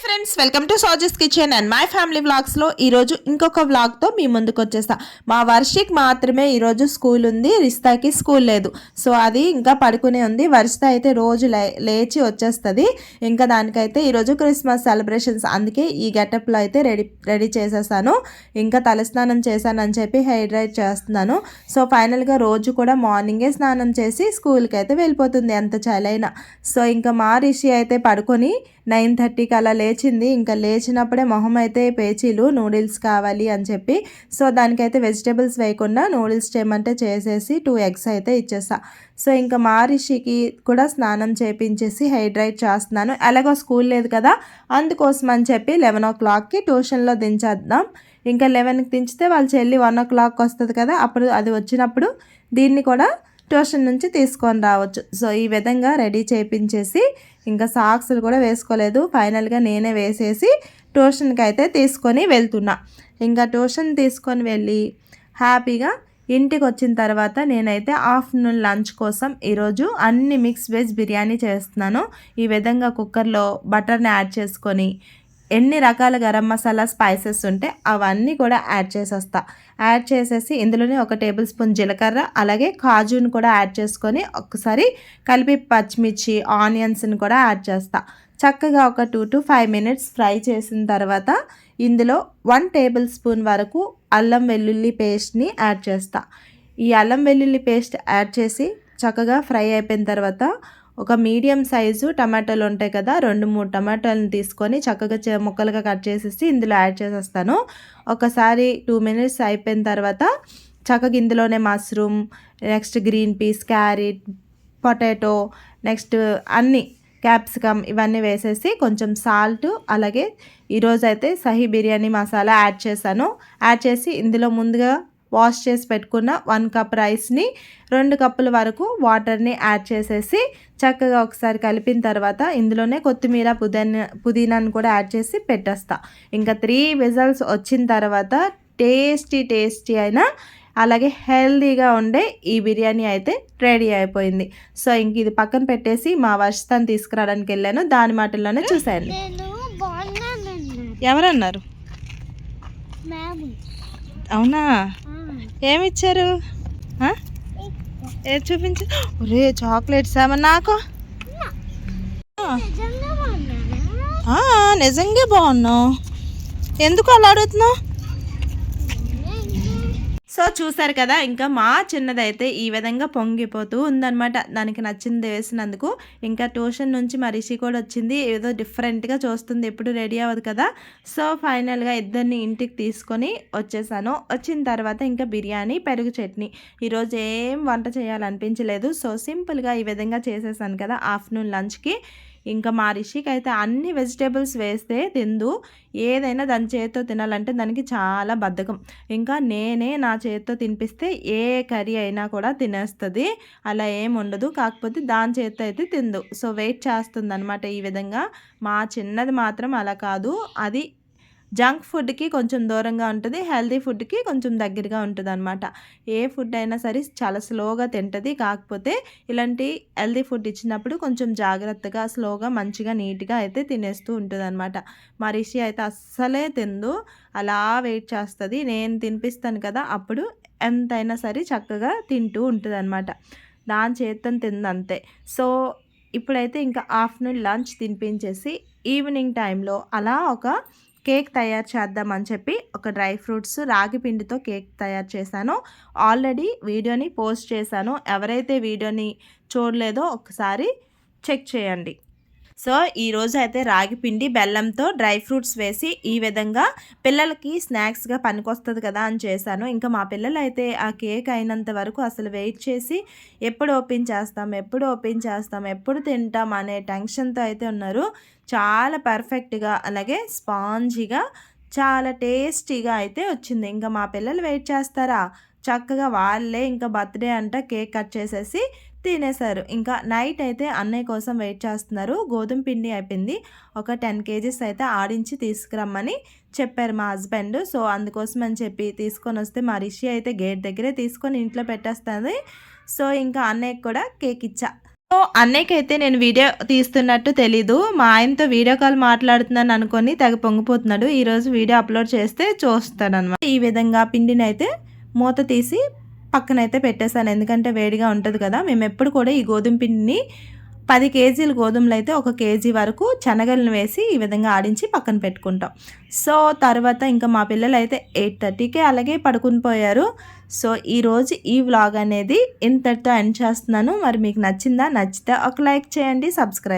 Friends, welcome to సోజస్ kitchen and my family వ్లాగ్స్లో ఈరోజు ఇంకొక వ్లాగ్తో మీ ముందుకు వచ్చేస్తా. మా వర్షిక్ మాత్రమే ఈరోజు స్కూల్ ఉంది, రిస్తాకి స్కూల్ లేదు. సో అది ఇంకా పడుకునే ఉంది. వర్షిత అయితే రోజు లేచి వచ్చేస్తుంది. ఇంకా దానికైతే ఈరోజు క్రిస్మస్ సెలబ్రేషన్స్, అందుకే ఈ గెటప్లో అయితే రెడీ చేసేసాను. ఇంకా తలస్నానం చేశానని చెప్పి హెయిర్ డ్రై చేస్తున్నాను. సో ఫైనల్గా రోజు కూడా మార్నింగే స్నానం చేసి స్కూల్కి అయితే వెళ్ళిపోతుంది ఎంత చలైనా. సో ఇంకా మా రిషి అయితే పడుకొని 9:30కి అలా లేచింది. ఇంకా లేచినప్పుడే మొహం అయితే పేచీలు, నూడిల్స్ కావాలి అని చెప్పి. సో దానికైతే వెజిటేబుల్స్ వేయకుండా నూడిల్స్ చేయమంటే చేసేసి 2 eggs అయితే ఇచ్చేసా. సో ఇంకా మా రిషికి కూడా స్నానం చేయించేసి హెయిర్ డ్రై చేస్తున్నాను. ఎలాగో స్కూల్ లేదు కదా, అందుకోసం అని చెప్పి 11 o'clockకి ట్యూషన్లో దించేద్దాం. ఇంకా 11కి దించితే వాళ్ళ చెల్లి 1 o'clock వస్తుంది కదా, అప్పుడు అది వచ్చినప్పుడు దీన్ని కూడా ట్యూషన్ నుంచి తీసుకొని రావచ్చు. సో ఈ విధంగా రెడీ చేయించేసి ఇంకా సాక్స్లు కూడా వేసుకోలేదు. ఫైనల్గా నేనే వేసేసి ట్యూషన్కి అయితే తీసుకొని వెళ్తున్నా. ఇంకా ట్యూషన్ తీసుకొని వెళ్ళి హ్యాపీగా ఇంటికి వచ్చిన తర్వాత నేనైతే ఆఫ్టర్నూన్ లంచ్ కోసం ఈరోజు అన్ని మిక్స్ వెజ్ బిర్యానీ చేస్తున్నాను. ఈ విధంగా కుక్కర్లో బటర్ని యాడ్ చేసుకొని ఎన్ని రకాల గరం మసాలా స్పైసెస్ ఉంటే అవన్నీ కూడా యాడ్ చేసేస్తా. యాడ్ చేసేసి ఇందులోనే 1 టేబుల్ స్పూన్ జీలకర్ర, అలాగే కాజుని కూడా యాడ్ చేసుకొని ఒక్కసారి కలిపి పచ్చిమిర్చి, ఆనియన్స్ని కూడా యాడ్ చేస్తా. చక్కగా ఒక 2 to 5 minutes ఫ్రై చేసిన తర్వాత ఇందులో 1 టేబుల్ స్పూన్ వరకు అల్లం వెల్లుల్లి పేస్ట్ని యాడ్ చేస్తా. ఈ అల్లం వెల్లుల్లి పేస్ట్ యాడ్ చేసి చక్కగా ఫ్రై అయిపోయిన తర్వాత ఒక మీడియం సైజు టమాటాలు ఉంటాయి కదా, 2-3 టమాటాలను తీసుకొని చక్కగా ముక్కలుగా కట్ చేసేసి ఇందులో యాడ్ చేసేస్తాను. ఒకసారి 2 minutes అయిపోయిన తర్వాత చక్కగా ఇందులోనే mushroom, next green peas, carrot, potato, next అన్నీ క్యాప్సికమ్ ఇవన్నీ వేసేసి కొంచెం సాల్ట్, అలాగే ఈరోజైతే సహీ బిర్యానీ మసాలా యాడ్ చేశాను. యాడ్ చేసి ఇందులో ముందుగా వాష్ చేసి పెట్టుకున్న 1 cup రైస్ని 2 కప్పుల వరకు వాటర్ని యాడ్ చేసేసి చక్కగా ఒకసారి కలిపిన తర్వాత ఇందులోనే కొత్తిమీర, పుదీనాను కూడా యాడ్ చేసి పెట్టేస్తా. ఇంకా 3 విజిల్స్ వచ్చిన తర్వాత టేస్టీ అయినా అలాగే హెల్దీగా ఉండే ఈ బిర్యానీ అయితే రెడీ అయిపోయింది. సో ఇంక ఇది పక్కన పెట్టేసి మా వర్షితాన్ని తీసుకురావడానికి వెళ్ళాను. దాని మాటల్లోనే చూశాను. ఎవరన్నారు? అవునా, ఏమిచ్చారు? ఏది చూపించు. ఒరే చాక్లెట్స్ ఏమన్నా నాకు? నిజంగా బాగున్నావు. ఎందుకు అలా అడుగుతున్నావు? సో చూసారు కదా, ఇంకా మా చిన్నదైతే ఈ విధంగా పొంగిపోతూ ఉందన్నమాట. దానికి నచ్చింది వేసినందుకు. ఇంకా ట్యూషన్ నుంచి మా రిషి కూడా వచ్చింది. ఏదో డిఫరెంట్గా చూస్తుంది, ఎప్పుడు రెడీ అవ్వదు కదా. సో ఫైనల్గా ఇద్దరిని ఇంటికి తీసుకొని వచ్చేసాను. వచ్చిన తర్వాత ఇంకా బిర్యానీ, పెరుగు చట్నీ. ఈరోజు ఏం వంట చేయాలనిపించలేదు. సో సింపుల్గా ఈ విధంగా చేసేసాను కదా ఆఫ్టర్నూన్ లంచ్కి. ఇంకా మా రిషికి అయితే అన్ని వెజిటేబుల్స్ వేస్తే తిందు. ఏదైనా దాని చేతితో తినాలంటే దానికి చాలా బద్ధకం. ఇంకా నేనే నా చేతితో తినిపిస్తే ఏ కర్రీ అయినా కూడా తినేస్తుంది, అలా ఏం ఉండదు. కాకపోతే దాని చేతితో అయితే తిందు. సో వెయిట్ చేస్తుంది అనమాట. ఈ విధంగా మా చిన్నది మాత్రం అలా కాదు. అది జంక్ ఫుడ్కి కొంచెం దూరంగా ఉంటుంది, హెల్తీ ఫుడ్కి కొంచెం దగ్గరగా ఉంటుంది అనమాట. ఏ ఫుడ్ అయినా సరే చాలా స్లోగా తింటుంది. కాకపోతే ఇలాంటి హెల్తీ ఫుడ్ ఇచ్చినప్పుడు కొంచెం జాగ్రత్తగా, స్లోగా, మంచిగా, నీట్గా అయితే తినేస్తూ ఉంటుంది అనమాట. మా రిషి అయితే అస్సలే తిందు, అలా వెయిట్ చేస్తుంది. నేను తినిపిస్తాను కదా, అప్పుడు ఎంతైనా సరే చక్కగా తింటూ ఉంటుంది అనమాట. దాని చేతితో తిందంతే. సో ఇప్పుడైతే ఇంకా ఆఫ్టర్నూన్ లంచ్ తినిపించేసి ఈవినింగ్ టైంలో అలా ఒక కేక్ తయారు చేద్దామని చెప్పి ఒక డ్రై ఫ్రూట్స్, రాగి పిండితో కేక్ తయారు చేశాను. ఆల్రెడీ వీడియోని పోస్ట్ చేశాను. ఎవరైతే వీడియోని చూడలేదో ఒకసారి చెక్ చేయండి. సో ఈరోజు అయితే రాగి పిండి, బెల్లంతో డ్రై ఫ్రూట్స్ వేసి ఈ విధంగా పిల్లలకి స్నాక్స్గా పనికొస్తుంది కదా అని చేశాను. ఇంకా మా పిల్లలు అయితే ఆ కేక్ అయినంత వరకు అసలు వెయిట్ చేసి ఎప్పుడు ఓపెన్ చేస్తాం, ఎప్పుడు తింటాం అనే టెన్షన్తో అయితే ఉన్నారు. చాలా పర్ఫెక్ట్గా, అలాగే స్పాంజీగా, చాలా టేస్టీగా అయితే వచ్చింది. ఇంకా మా పిల్లలు వెయిట్ చేస్తారా, చక్కగా వాళ్ళే ఇంకా బర్త్డే అంట కేక్ కట్ చేసేసి తినేశారు. ఇంకా నైట్ అయితే అన్నయ్య కోసం వెయిట్ చేస్తున్నారు. గోధుమ పిండి అయిపోయింది. ఒక 10 kgs అయితే ఆడించి తీసుకురమ్మని చెప్పారు మా హస్బెండ్. సో అందుకోసం అని చెప్పి తీసుకొని వస్తే మా రిషి అయితే గేట్ దగ్గరే తీసుకొని ఇంట్లో పెట్టేస్తుంది. సో ఇంకా అన్నయ్యకి కూడా కేక్ ఇచ్చా. సో అన్నయ్యకైతే నేను వీడియో తీస్తున్నట్టు తెలీదు. మా ఆయనతో వీడియో కాల్ మాట్లాడుతున్నాను అనుకోని తెగ పొంగిపోతున్నాడు. ఈరోజు వీడియో అప్లోడ్ చేస్తే చూస్తాడనమాట. ఈ విధంగా పిండినైతే మూత తీసి పక్కనైతే పెట్టేశాను. ఎందుకంటే వేడిగా ఉంటుంది కదా. మేమెప్పుడు కూడా ఈ గోధుమ పిండిని 10 కేజీలు గోధుమలు అయితే 1 కేజీ వరకు శనగలను వేసి ఈ విధంగా ఆడించి పక్కన పెట్టుకుంటాం. సో తర్వాత ఇంకా మా పిల్లలు అయితే 8:30కే అలాగే పడుకుని పోయారు. సో ఈరోజు ఈ వ్లాగ్ అనేది ఇంతటితో ఎండ్ చేస్తున్నాను. మరి మీకు నచ్చిందా? నచ్చితే ఒక లైక్ చేయండి, సబ్స్క్రైబ్